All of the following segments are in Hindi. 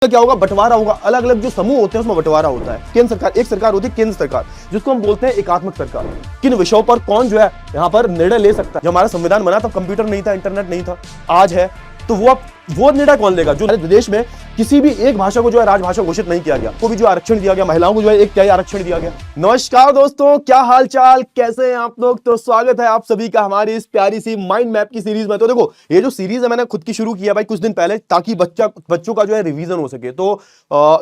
क्या होगा, बंटवारा होगा, अलग अलग जो समूह होते हैं उसमें बंटवारा होता है। केंद्र सरकार, एक सरकार होती है केंद्र सरकार, जिसको हम बोलते हैं एकात्मक सरकार। किन विषयों पर कौन जो है यहाँ पर निर्णय ले सकता है। जब हमारा संविधान बना तब कंप्यूटर नहीं था, इंटरनेट नहीं था, आज है, तो वो निर्णय कौन लेगा। जो देश में किसी भी एक भाषा को जो है राजभाषा घोषित नहीं किया गया, को भी जो आरक्षण दिया गया, महिलाओं को जो है एक क्या आरक्षण दिया गया। नमस्कार दोस्तों, क्या हाल चाल, कैसे हैं आप लोग। तो स्वागत है आप सभी का हमारी इस प्यारी सी माइंड मैप की सीरीज में। तो देखो, ये जो सीरीज है मैंने खुद की शुरू किया भाई कुछ दिन पहले, ताकि बच्चों का जो है रिवीजन हो सके। तो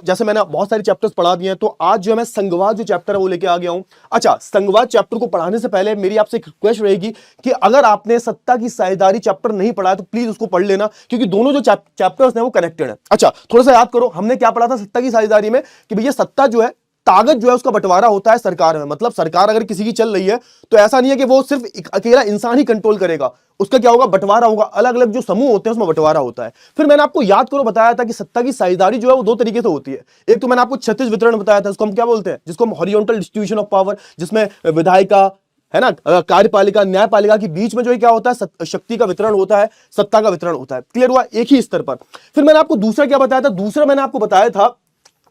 जैसे मैंने बहुत सारे चैप्टर्स पढ़ा दिए हैं, तो आज जो है मैं संघवाद जो चैप्टर है वो लेके आ गया हूं। अच्छा, संघवाद चैप्टर को पढ़ाने से पहले मेरी आपसे एक रिक्वेस्ट रहेगी कि अगर आपने सत्ता की साझेदारी चैप्टर नहीं पढ़ा तो प्लीज उसको पढ़ लेना, क्योंकि दोनों जो चैप्टर्स हैं वो कनेक्टेड है। अच्छा, थोड़ा सा याद करो, हमने क्या पढ़ा था सत्ता की साझेदारी में कि भैया सत्ता जो है, ताकत जो है उसका बंटवारा होता है सरकार में। मतलब सरकार अगर किसी की चल रही है तो ऐसा नहीं है कि वो सिर्फ अकेला इंसान ही कंट्रोल करेगा, उसका क्या होगा, बंटवारा होगा, अलग अलग जो समूह होते हैं उसमें बंटवारा होता है। फिर मैंने आपको याद करो बताया था कि सत्ता की साझेदारी जो है वो दो तरीके से होती है। एक तो मैंने आपको क्षैतिज वितरण बताया था, इसको हम क्या बोलते हैं, जिसको हम हॉरिजॉन्टल डिस्ट्रीब्यूशन ऑफ पावर, जिसमें विधायिका है ना, कार्यपालिका न्यायपालिका के बीच में जो है क्या होता है, शक्ति का वितरण होता है, सत्ता का वितरण होता है। क्लियर हुआ, एक ही स्तर पर। फिर मैंने आपको दूसरा क्या बताया था, दूसरा मैंने आपको बताया था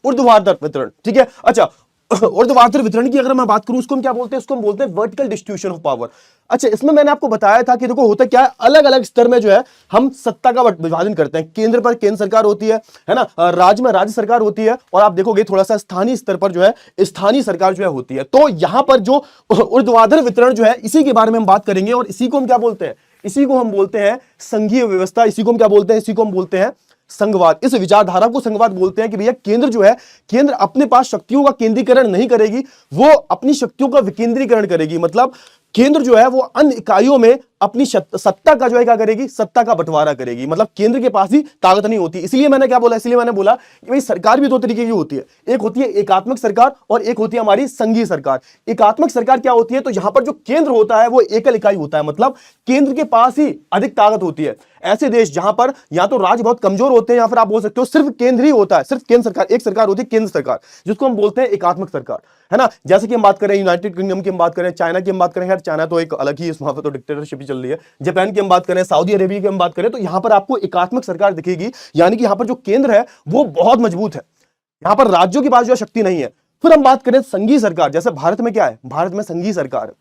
ऊर्ध्वाधर वितरण। ठीक है, अच्छा, ऊर्ध्वाधर वितरण की अगर मैं बात करूं, उसको हम क्या बोलते हैं, उसको हम बोलते हैं वर्टिकल डिस्ट्रीब्यूशन ऑफ पावर। अच्छा, इसमें मैंने आपको बताया था कि देखो होता क्या है, अलग अलग स्तर में जो है हम सत्ता का विभाजन करते हैं। केंद्र पर केंद्र सरकार होती है ना, राज्य में राज्य सरकार होती है, और आप देखोगे थोड़ा सा स्थानीय स्तर पर जो है स्थानीय सरकार जो है होती है। तो यहां पर जो ऊर्ध्वाधर वितरण जो है, इसी के बारे में हम बात करेंगे, और इसी को हम क्या बोलते हैं, इसी को हम बोलते हैं संघीय व्यवस्था। इसी को हम क्या बोलते हैं, इसी को हम बोलते हैं संघवाद। इस विचारधारा को संघवाद बोलते हैं कि भैया केंद्र जो है, केंद्र अपने पास शक्तियों का केंद्रीकरण नहीं करेगी, वो अपनी शक्तियों का विकेंद्रीकरण करेगी। मतलब केंद्र जो है वो अन्य इकाइयों में अपनी सत्ता का जो है क्या करेगी, सत्ता का बंटवारा करेगी। मतलब केंद्र के पास ही ताकत नहीं होती। इसलिए मैंने क्या बोला, इसलिए मैंने बोला कि भाई सरकार भी दो तरीके की होती है, एक होती है एकात्मक सरकार और एक होती है हमारी संघीय सरकार। एकात्मक सरकार क्या होती है, तो यहां पर जो केंद्र होता है वो एकल इकाई होता है, मतलब केंद्र के पास ही अधिक ताकत होती है। ऐसे देश जहां पर या तो राज्य बहुत कमजोर होते हैं, या फिर आप बोल सकते हो सिर्फ केंद्र ही होता है, सिर्फ केंद्र सरकार, एक सरकार होती है केंद्र सरकार, जिसको हम बोलते हैं एकात्मक सरकार, है ना। जैसे कि हम बात करें यूनाइटेड किंगडम की, हम बात करें चाइना की, हम बात करें, यार चाइना तो एक अलग ही, वहां पर तो डिक्टेटरशिप ही चल रही है। जापान की हम बात करें, सऊदी अरेबिया की हम बात करें, तो यहां पर आपको एकात्मक सरकार दिखेगी, यानी कि यहां पर जो केंद्र है वो बहुत मजबूत है, यहां पर राज्यों के पास जो शक्ति नहीं है। फिर हम बात करें संघीय सरकार, जैसे भारत में क्या है, भारत में संघीय सरकार है।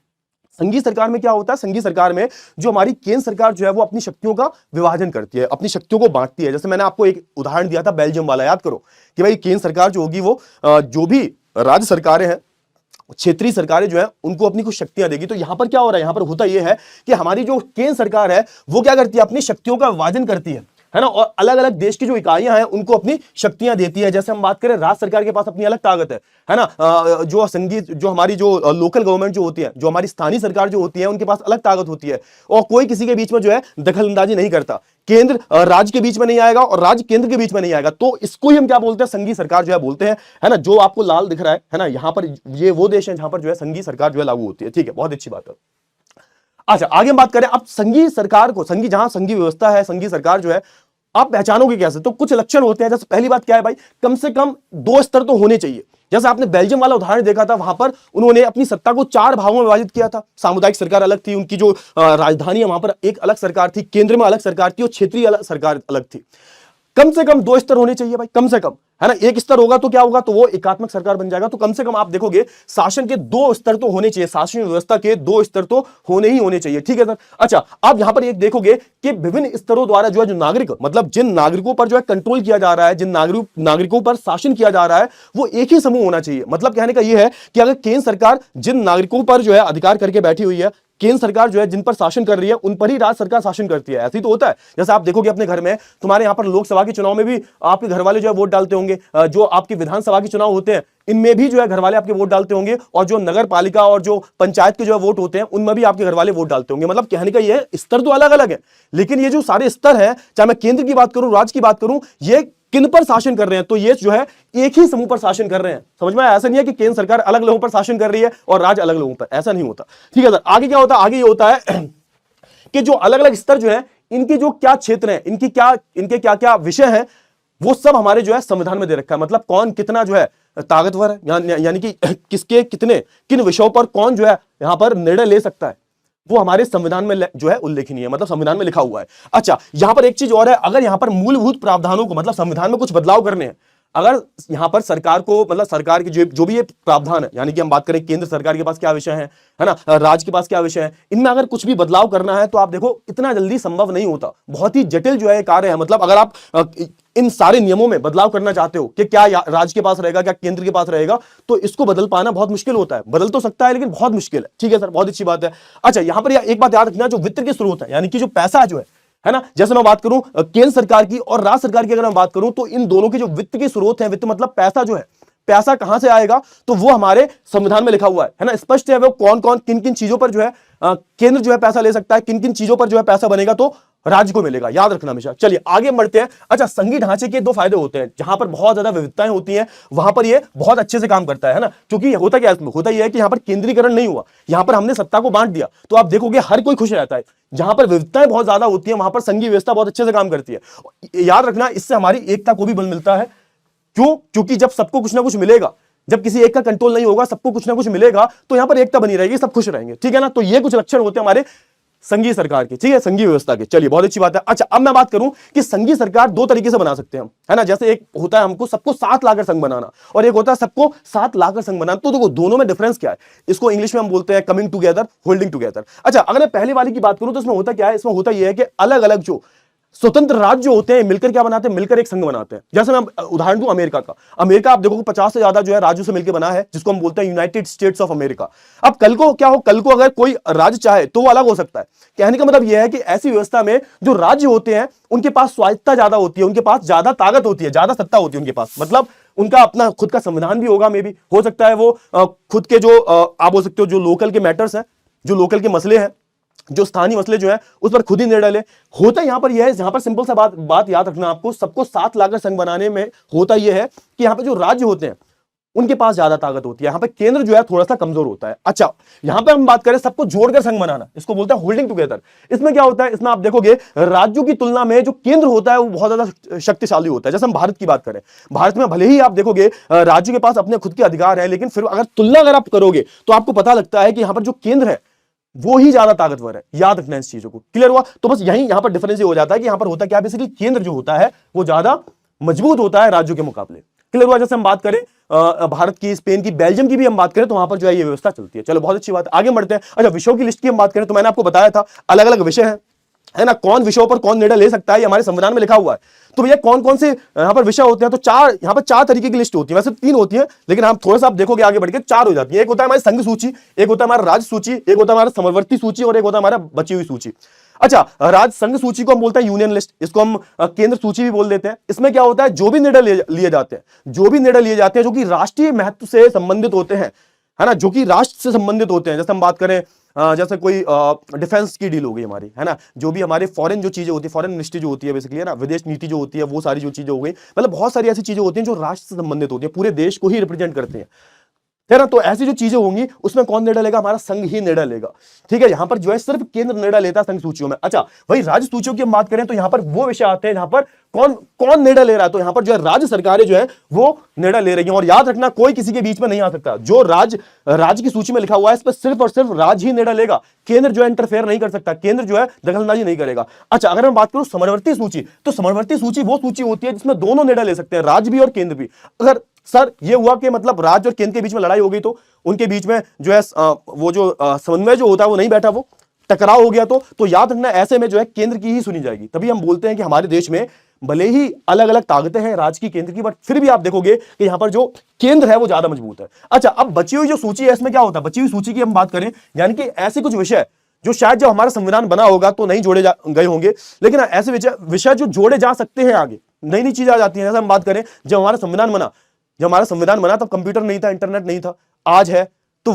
संघीय सरकार में क्या होता है, संघीय सरकार में जो हमारी केंद्र सरकार जो है वो अपनी शक्तियों का विभाजन करती है, अपनी शक्तियों को बांटती है। जैसे मैंने आपको एक उदाहरण दिया था बेल्जियम वाला, याद करो कि भाई केंद्र सरकार जो होगी वो जो भी राज्य सरकारें हैं, क्षेत्रीय सरकारें जो है उनको अपनी कुछ शक्तियां देगी। तो यहां पर क्या हो रहा है, यहां पर होता यह है कि हमारी जो केंद्र सरकार है वो क्या करती है, अपनी शक्तियों का विभाजन करती है ना, और अलग अलग देश की जो इकाइयां हैं उनको अपनी शक्तियां देती है। जैसे हम बात करें, राज्य सरकार के पास अपनी अलग ताकत है ना, जो संघीय, जो हमारी जो लोकल गवर्नमेंट जो होती है, जो हमारी स्थानीय सरकार जो होती है, उनके पास अलग ताकत होती है, और कोई किसी के बीच में जो है दखल अंदाजी नहीं करता। केंद्र राज्य के बीच में नहीं आएगा और राज्य केंद्र के बीच में नहीं आएगा। तो इसको ही हम क्या बोलते हैं, संघीय सरकार जो है बोलते हैं, है ना। जो आपको लाल दिख रहा है ना, यहां पर ये वो देश है जहां पर जो है संघीय सरकार जो है लागू होती है। ठीक है, बहुत अच्छी बात है। अच्छा, आगे हम बात करें अब संघीय सरकार को, संघीय जहां संघीय व्यवस्था है, संघीय सरकार जो है आप पहचानोगे कैसे, तो कुछ लक्षण होते हैं। जैसे पहली बात क्या है भाई, कम से कम दो स्तर तो होने चाहिए। जैसे आपने बेल्जियम वाला उदाहरण देखा था, वहां पर उन्होंने अपनी सत्ता को चार भागों में विभाजित किया था। सामुदायिक सरकार अलग थी, उनकी जो राजधानी है वहां पर एक अलग सरकार थी, केंद्र में अलग सरकार थी, और क्षेत्रीय सरकार अलग थी। कम से कम दो स्तर होने चाहिए भाई, कम से कम, है ना। एक स्तर होगा तो क्या होगा, तो वो एकात्मक सरकार बन जाएगा। तो कम से कम आप देखोगे शासन के दो स्तर तो होने चाहिए, शासन व्यवस्था के दो स्तर तो होने ही होने चाहिए। ठीक है सर। अच्छा, आप यहां पर एक देखोगे कि विभिन्न स्तरों द्वारा जो है, जो नागरिक, मतलब जिन नागरिकों पर जो है कंट्रोल किया जा रहा है, जिन नागरिकों पर शासन किया जा रहा है, वो एक ही समूह होना चाहिए। मतलब कहने का यह है कि अगर केंद्र सरकार जिन नागरिकों पर जो है अधिकार करके बैठी हुई है, केंद्र सरकार जो है जिन पर शासन कर रही है, उन पर ही राज्य सरकार शासन करती है। ऐसे ही तो होता है। जैसे आप देखोगे अपने घर में, तुम्हारे यहां पर लोकसभा के चुनाव में भी आपके घर वाले जो है वोट डालते होंगे, जो आपके विधानसभा के चुनाव होते हैं इनमें भी जो है घर वाले आपके वोट डालते होंगे, और जो नगर पालिका और जो पंचायत के जो है वोट होते हैं उनमें भी आपके घर वाले वोट डालते होंगे। मतलब कहने का ये स्तर तो अलग अलग है, लेकिन ये जो सारे स्तर है, चाहे मैं केंद्र की बात करूं, राज्य की बात करूं, ये किन पर शासन कर रहे हैं, तो ये जो है एक ही समूह पर शासन कर रहे हैं। समझ में आया? ऐसा नहीं है कि केंद्र सरकार अलग लोगों पर शासन कर रही है और राज्य अलग लोगों पर, ऐसा नहीं होता। ठीक है सर, आगे क्या होता है, आगे ये होता है कि जो अलग अलग स्तर जो है, इनके जो क्या क्षेत्र हैं, इनके क्या क्या विषय हैं, वो सब हमारे जो है संविधान में दे रखा है। मतलब कौन कितना जो है ताकतवर है, यानी कि किसके कितने किन विषयों पर कौन जो है यहां पर निर्णय ले सकता है। वो हमारे संविधान में जो है उल्लेखनीय है, मतलब संविधान में लिखा हुआ है। अच्छा, यहां पर एक चीज और है, अगर यहां पर मूलभूत प्रावधानों को मतलब संविधान में कुछ बदलाव करने हैं, अगर यहां पर सरकार को मतलब सरकार के जो भी ये प्रावधान है, यानी कि हम बात करें केंद्र सरकार के पास क्या विषय है ना, राज्य के पास क्या विषय है, इनमें अगर कुछ भी बदलाव करना है तो आप देखो इतना जल्दी संभव नहीं होता, बहुत ही जटिल जो है कार्य है। मतलब अगर आप इन सारे नियमों में बदलाव करना चाहते हो कि क्या राज्य के पास रहेगा, क्या केंद्र के पास रहेगा, तो इसको बदल पाना बहुत मुश्किल होता है। बदल तो सकता है लेकिन बहुत मुश्किल है। ठीक है सर, बहुत अच्छी बात है। अच्छा, यहां पर एक बात याद रखना, जो वित्त के स्रोत है यानी कि जो पैसा जो है ना, जैसे मैं बात करूं केंद्र सरकार की और राज्य सरकार की, अगर मैं बात करूं तो इन दोनों के जो वित्त के स्रोत हैं, वित्त मतलब पैसा जो है, पैसा कहां से आएगा, तो वो हमारे संविधान में लिखा हुआ है ना, स्पष्ट है वो कौन कौन किन किन चीजों पर जो है केंद्र जो है पैसा ले सकता है, किन किन चीजों पर जो है पैसा बनेगा तो राज्य को मिलेगा, याद रखना हमेशा। चलिए आगे बढ़ते हैं। अच्छा, संघीय ढांचे के दो फायदे होते हैं, जहां पर बहुत ज्यादा विविधताएं होती हैं वहां पर ये बहुत अच्छे से काम करता है ना, क्योंकि होता क्या है इसमें, होता यह है कि यहां पर केंद्रीकरण नहीं हुआ, यहां पर हमने सत्ता को बांट दिया, तो आप देखोगे हर कोई खुश रहता है। जहां पर विविधताएं बहुत ज्यादा होती है वहां पर संघीय व्यवस्था बहुत अच्छे से काम करती है। याद रखना, इससे हमारी एकता को भी बल मिलता है। क्यों? क्योंकि जब सबको कुछ ना कुछ मिलेगा, जब किसी एक का कंट्रोल नहीं होगा, सबको कुछ ना कुछ मिलेगा, तो यहां पर एकता बनी रहेगी, सब खुश रहेंगे। ठीक है ना, तो ये कुछ लक्षण होते हैं हमारे संघीय सरकार के, ठीक है, संघीय व्यवस्था के। चलिए बहुत अच्छी बात है। अच्छा, अब मैं बात करूं कि संघीय सरकार दो तरीके से बना सकते हैं हम, है ना। जैसे एक होता है हमको सबको साथ लाकर संघ बनाना, और एक होता है सबको साथ लाकर संघ बनाना। तो देखो दोनों में डिफरेंस क्या है, इसको इंग्लिश में हम बोलते हैं कमिंग टुगेदर, होल्डिंग टुगेदर। अच्छा, अगर मैं पहले वाली की बात करूं तो इसमें होता क्या है, इसमें होता यह है कि अलग अलग जो स्वतंत्र राज्य जो होते हैं मिलकर क्या बनाते हैं, मिलकर एक संघ बनाते हैं। जैसे मैं उदाहरण दूं अमेरिका का, अमेरिका आप देखो 50 से ज्यादा जो है राज्यों से मिलकर बना है, जिसको हम बोलते हैं यूनाइटेड स्टेट्स ऑफ अमेरिका। अब कल को क्या हो, कल को अगर कोई राज्य चाहे तो वो अलग हो सकता है। कहने का मतलब यह है कि ऐसी व्यवस्था में जो राज्य होते हैं उनके पास स्वायत्तता ज्यादा होती है, उनके पास ज्यादा ताकत होती है, ज्यादा सत्ता होती है उनके पास, मतलब उनका अपना खुद का संविधान भी होगा, मे भी हो सकता है वो खुद के जो आप बोल सकते हो जो लोकल के मैटर्स हैं, जो लोकल के मसले हैं, जो स्थानीय मसले जो है उस पर खुद ही निर्णय ले। होता यहां पर यह है, यहां पर सिंपल सा बात याद रखना आपको, सबको साथ लाकर संघ बनाने में होता यह है कि यहां पर जो राज्य होते हैं उनके पास ज्यादा ताकत होती है, यहां पर केंद्र जो है थोड़ा सा कमजोर होता है। अच्छा, यहां पर हम बात करें सबको जोड़कर संघ बनाना, इसको बोलते हैं होल्डिंग टुगेदर। इसमें क्या होता है, इसमें आप देखोगे राज्यों की तुलना में जो केंद्र होता है वो बहुत ज्यादा शक्तिशाली होता है। जैसे हम भारत की बात करें, भारत में भले ही आप देखोगे राज्यों के पास अपने खुद के अधिकार है, लेकिन फिर अगर तुलना अगर आप करोगे तो आपको पता लगता है कि यहां पर जो केंद्र है वो ही ज्यादा ताकतवर है। याद रखना इस चीजों को, क्लियर हुआ। तो बस यही यहां पर डिफरेंस हो जाता है कि यहां पर होता क्या, बेसिकली केंद्र जो होता है वो ज्यादा मजबूत होता है राज्यों के मुकाबले। क्लियर हुआ। जैसे हम बात करें भारत की, स्पेन की, बेल्जियम की भी हम बात करें तो वहां पर जो है ये व्यवस्था चलती है। चलो बहुत अच्छी बात है, आगे बढ़ते हैं। अच्छा, विषयों की लिस्ट की हम बात करें तो मैंने आपको बताया था अलग अलग विषय है ना, कौन विषयों पर कौन निर्णय ले सकता है, ये हमारे संविधान में लिखा हुआ है। तो भैया कौन कौन से यहां पर विषय होते हैं, तो यहां पर चार तरीके की लिस्ट होती है, वैसे तीन होती है लेकिन हम थोड़ा सा आप देखोगे आगे बढ़ के चार हो जाती है। एक होता है हमारी संघ सूची, एक होता है हमारा राज्य सूची, एक होता है हमारा समवर्ती सूची, और एक होता है हमारा बची हुई सूची। अच्छा, राज्य संघ सूची को हम बोलते हैं यूनियन लिस्ट, इसको हम केंद्र सूची भी बोल देते हैं। इसमें क्या होता है, जो भी निर्णय लिए जाते हैं, जो भी निर्णय लिए जाते हैं जो कि राष्ट्रीय महत्व से संबंधित होते हैं, है ना, जो कि राष्ट्र से संबंधित होते हैं। जैसे हम बात करें जैसे कोई डिफेंस की डील हो गई हमारी, है ना, जो भी हमारे फॉरेन जो चीजें होती है, फॉरेन मिनिस्ट्री जो होती है बेसिकली, है ना, विदेश नीति जो होती है, वो सारी जो चीजें हो गई, मतलब बहुत सारी ऐसी चीजें होती हैं जो राष्ट्र से संबंधित होती है, पूरे देश को ही रिप्रेजेंट करते हैं, है ना। तो ऐसी जो चीजें होंगी उसमें कौन निर्णय लेगा, हमारा संघ ही निर्णय लेगा। ठीक है, यहां पर जो है सिर्फ केंद्र निर्णय लेता है संघ सूचियों में। अच्छा, वही राज्य सूचियों की हम बात करें तो यहां पर वो विषय आते हैं जहां पर कौन कौन निर्णय ले रहा है, तो यहां पर जो है राज्य सरकारें जो है वो निर्णय ले रही हैं। और याद रखना, कोई किसी के बीच में नहीं आ सकता, जो राज्य की सूची में लिखा हुआ है इस पर सिर्फ और सिर्फ राज्य ही निर्णय लेगा, केंद्र जो है इंटरफेयर नहीं कर सकता, केंद्र जो है दखलंदाजी नहीं करेगा। अच्छा, अगर मैं बात करूं समवर्ती सूची, तो समवर्ती सूची वो सूची होती है जिसमें दोनों निर्णय ले सकते हैं, राज्य भी और केंद्र भी। अगर सर ये हुआ कि मतलब राज्य और केंद्र के बीच में लड़ाई हो गई, तो उनके बीच में जो है वो जो समन्वय जो होता है वो नहीं बैठा, वो टकराव हो गया, तो याद रखना ऐसे में जो है केंद्र की ही सुनी जाएगी। तभी हम बोलते हैं कि हमारे देश में भले ही अलग अलग ताकतें हैं राज्य की, केंद्र की, बट फिर भी आप देखोगे कि यहां पर जो केंद्र है वो ज्यादा मजबूत है। अच्छा, अब बची हुई जो सूची है इसमें क्या होता है, बची हुई सूची की हम बात करें, यानी कि ऐसे कुछ विषय जो शायद जब हमारा संविधान बना होगा तो नहीं जोड़े गए होंगे, लेकिन ऐसे विषय जो जोड़े जा सकते हैं, आगे नई नई चीजें आ जाती हैं। जैसे हम बात करें जब हमारा संविधान बना तब कंप्यूटर नहीं था, इंटरनेट नहीं था, आज है, तो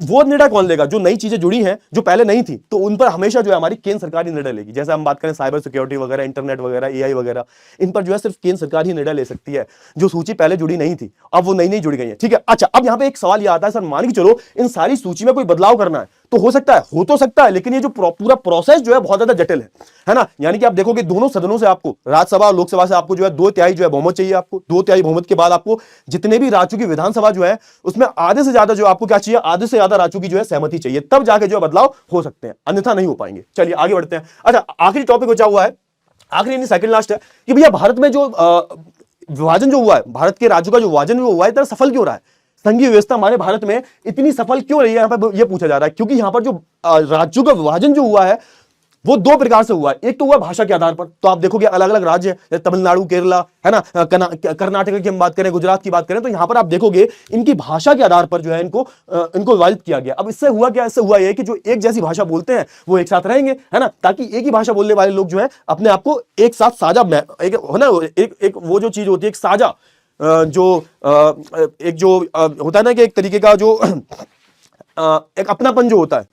वो निर्णय कौन लेगा, जो नई चीजें जुड़ी हैं जो पहले नहीं थी, तो उन पर हमेशा जो है हमारी केंद्र सरकार ही निर्णय लेगी। जैसे हम बात करें साइबर सिक्योरिटी वगैरह, इंटरनेट वगैरह, एआई वगैरह, इन पर जो है सिर्फ केंद्र सरकार ही निर्णय ले सकती है, जो सूची पहले जुड़ी नहीं थी, अब वो नई नई जुड़ी गई है। ठीक है। अच्छा, अब यहां पे एक सवाल ये आता है, सर मान के चलो इन सारी सूची में कोई बदलाव करना है, तो हो सकता है, लेकिन ये जो पूरा प्रोसेस जो है बहुत ज्यादा जटिल है ना। यानी कि आप देखोगे दोनों सदनों से आपको, राज्यसभा और लोकसभा से आपको जो है 2/3 जो है बहुमत चाहिए। आपको 2/3 बहुमत के बाद आपको जितने भी राज्यों की विधानसभा जो है उसमें आधे से ज्यादा जो आपको क्या चाहिए, आधे से ज्यादा राज्यों की जो है सहमति चाहिए, तब जाके जो है बदलाव हो सकते हैं, अन्यथा नहीं हो पाएंगे। चलिए आगे बढ़ते हैं। अच्छा, आखिरी टॉपिक बचा हुआ है, आखिरी नहीं सेकंड लास्ट है कि भैया भारत में जो विभाजन जो हुआ है, भारत के राज्यों का जो विभाजन हुआ है, इतना सफल क्यों रहा है? संघीय व्यवस्था हमारे भारत में इतनी सफल क्यों रही है, यहां पर यह पूछा जा रहा है। क्योंकि यहां पर जो राज्यों का विभाजन जो हुआ है वो दो प्रकार से हुआ है। एक तो हुआ भाषा के आधार पर, तो आप देखोगे अलग अलग राज्य जैसे तमिलनाडु, केरला, है ना, कर्नाटक की हम बात करें, गुजरात की बात करें, तो यहां पर आप देखोगे इनकी भाषा के आधार पर जो है इनको विभाजित किया गया। अब इससे हुआ क्या? इससे हुआ यह कि जो एक जैसी भाषा बोलते हैं वो एक साथ रहेंगे, है ना, ताकि एक ही भाषा बोलने वाले लोग जो है अपने आप को एक साथ साझा, एक है ना, एक वो जो चीज होती है, एक साझा एक जो होता है ना कि एक तरीके का जो एक अपनापन जो होता है,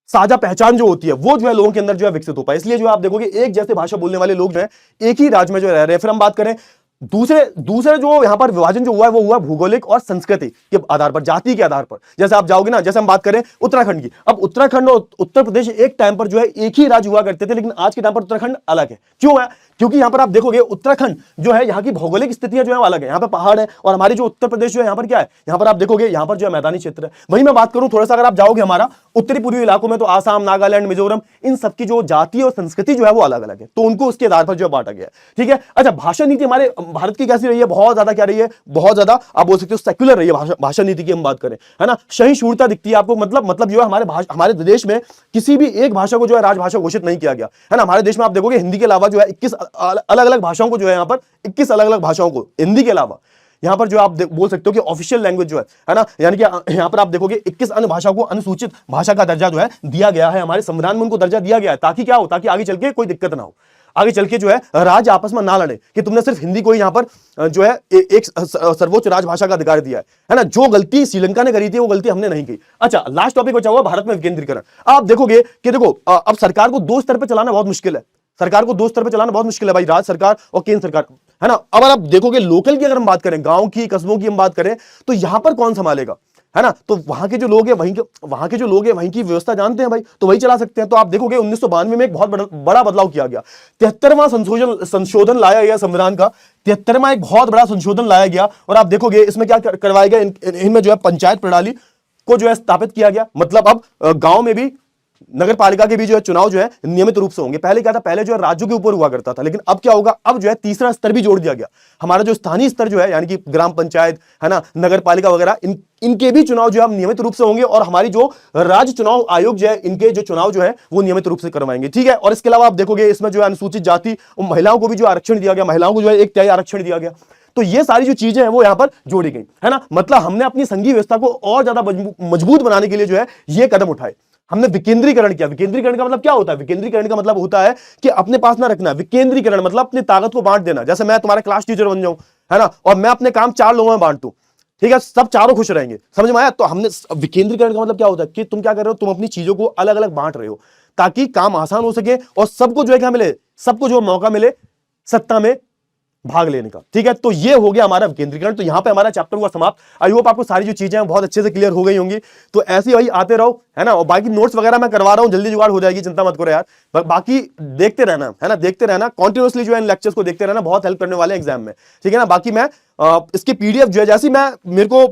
साझा पहचान जो होती है, वो जो है लोगों के अंदर जो है विकसित हो पाए। इसलिए जो आप देखोगे एक जैसे भाषा बोलने वाले लोग जो है एक ही राज्य में जो रह रहे हैं। फिर हम बात करें दूसरे जो यहां पर विभाजन जो हुआ है वो हुआ भौगोलिक और संस्कृति के आधार पर, जाति के आधार पर। जैसे आप जाओगे ना, जैसे हम बात करें उत्तराखंड की, अब उत्तराखंड और उत्तर प्रदेश एक टाइम पर जो है एक ही राज्य हुआ करते थे, लेकिन आज के टाइम पर उत्तराखंड अलग है। क्यों है? क्योंकि यहां पर आप देखोगे उत्तराखंड जो है यहाँ की भौगोलिक स्थितियां जो है अलग है, यहाँ पर पहाड़ है, और हमारी जो उत्तर प्रदेश जो है यहाँ पर क्या है, यहाँ पर आप देखोगे यहाँ पर जो है मैदानी क्षेत्र है। वहीं मैं बात करूं थोड़ा सा, अगर आप जाओगे हमारा उत्तरी पूर्वी इलाकों में, तो आसाम, नागालैंड, मिजोरम, इन सबकी जो जाति और संस्कृति जो है वो अलग अलग है, तो उनको उसके आधार पर जो बांटा गया है। ठीक है। अच्छा, भाषा नीति हमारे भारत की कैसी रही है? बहुत ज्यादा क्या रही है? बहुत ज्यादा आप बोल सकते हो सेक्युलर रही है भाषा नीति की हम बात करें, है ना। सहिष्णुता दिखती है आपको, मतलब जो है हमारे देश में किसी भी एक भाषा को जो है राजभाषा घोषित नहीं किया गया, है ना। हमारे देश में आप देखोगे हिंदी के अलावा जो है 21 अलग अलग भाषाओं को जो है यहाँ पर 21 अलग अलग भाषाओं को हिंदी के अलावा यहां पर जो आप बोल सकते हो कि ऑफिशियल लैंग्वेज जो है ना, यानी कि यहां पर आप देखोगे 21 अन्य भाषाओं को अनुसूचित भाषा का दर्जा जो है दिया गया है। हमारे संविधान में उनको दर्जा दिया गया है, ताकि क्या हो, ताकि आगे चल के कोई दिक्कत ना हो, आगे चल के जो है राज्य आपस में ना लड़े कि तुमने सिर्फ हिंदी को ही यहां पर जो है एक सर्वोच्च राजभाषा का अधिकार दिया है ना। जो गलती श्रीलंका ने करी थी वो गलती हमने नहीं की। अच्छा, लास्ट टॉपिक बचा हुआ भारत में विकेंद्रीकरण। आप देखोगे कि देखो अब सरकार को दो स्तर पर चलाना बहुत मुश्किल है, सरकार को दो स्तर पर चलाना बहुत मुश्किल है भाई, राज्य सरकार और केंद्र सरकार, है ना। अब आप देखोगे लोकल की अगर हम बात करें, गांव की, कस्बों की हम बात करें, तो यहां पर कौन संभालेगा, है ना। तो वहां के जो लोग हैं वहीं की व्यवस्था जानते हैं भाई, तो वही चला सकते हैं। तो आप देखोगे 1992 में एक बहुत बड़ा बदलाव किया गया, 73वां संशोधन लाया गया संविधान का, 73वां एक बहुत बड़ा संशोधन लाया गया। और आप देखोगे इसमें क्या करवाया गया, इनमें जो है पंचायत प्रणाली को जो है स्थापित किया गया। मतलब अब गांव में भी, नगर पालिका के भी जो है चुनाव जो है नियमित रूप से होंगे। पहले क्या था, पहले जो है राज्यों के ऊपर हुआ करता था, लेकिन अब क्या होगा, अब जो है तीसरा स्तर भी जोड़ दिया गया। हमारा जो स्थानीय स्तर जो है, यानी कि ग्राम पंचायत, है ना, नगर पालिका वगैरह, इनके भी चुनाव जो है नियमित रूप से होंगे, और हमारी जो राज्य चुनाव आयोग जो है, इनके जो चुनाव जो है वो नियमित रूप से करवाएंगे। ठीक है। और इसके अलावा आप देखोगे इसमें जो है अनुसूचित जाति और महिलाओं को भी जो आरक्षण दिया गया, महिलाओं को जो है 1/3 आरक्षण दिया गया। तो ये सारी जो चीजें हैं वो यहां पर जोड़ी गई, है ना। मतलब हमने अपनी संघीय व्यवस्था को और ज्यादा मजबूत बनाने के लिए जो है ये कदम उठाए, हमने विकेंद्रीकरण किया। विकेंद्रीकरण का मतलब क्या होता है? विकेंद्रीकरण का मतलब होता है कि अपने पास ना रखना। विकेंद्रीकरण मतलब अपनी ताकत को बांट देना। जैसे मैं तुम्हारा क्लास टीचर बन जाऊं, है ना, और मैं अपने काम 4 लोगों में बांट दूं, ठीक है, सब चारों खुश रहेंगे, समझ में आया। तो हमने विकेंद्रीकरण का मतलब क्या होता है कि तुम क्या कर रहे हो, तुम अपनी चीजों को अलग अलग बांट रहे हो, ताकि काम आसान हो सके और सबको जो है क्या मिले, सबको जो मौका मिले सत्ता में भाग लेने का। ठीक है। तो ये हो गया हमारा विकेंद्रीकरण। तो यहां पे हमारा चैप्टर हुआ समाप्त। आई होप आपको सारी जो चीजें हैं बहुत अच्छे से क्लियर हो गई होंगी। तो ऐसे ही भाई आते रहो, है ना, और बाकी नोट्स वगैरह मैं करवा रहा हूं, जल्दी जुगाड़ हो जाएगी, चिंता मत करो यार। बाकी देखते रहना, है ना, देखते रहना कॉन्टिन्यूसली जो है इन लेक्चर्स को देखते रहना, बहुत हेल्प करने वाले एग्जाम में। ठीक है ना। बाकी मैं इसकी पीडीएफ जो है, जैसी मेरे को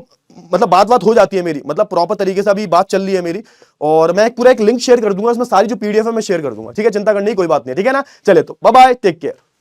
मतलब बात हो जाती है मेरी, मतलब प्रॉपर तरीके से अभी बात चल रही है मेरी, और मैं पूरा एक लिंक शेयर कर दूंगा, उसमें सारी जो पीडीएफ है मैं शेयर कर दूंगा। ठीक है, चिंता करने की कोई बात नहीं। ठीक है ना। चले तो बाय बाय, टेक केयर।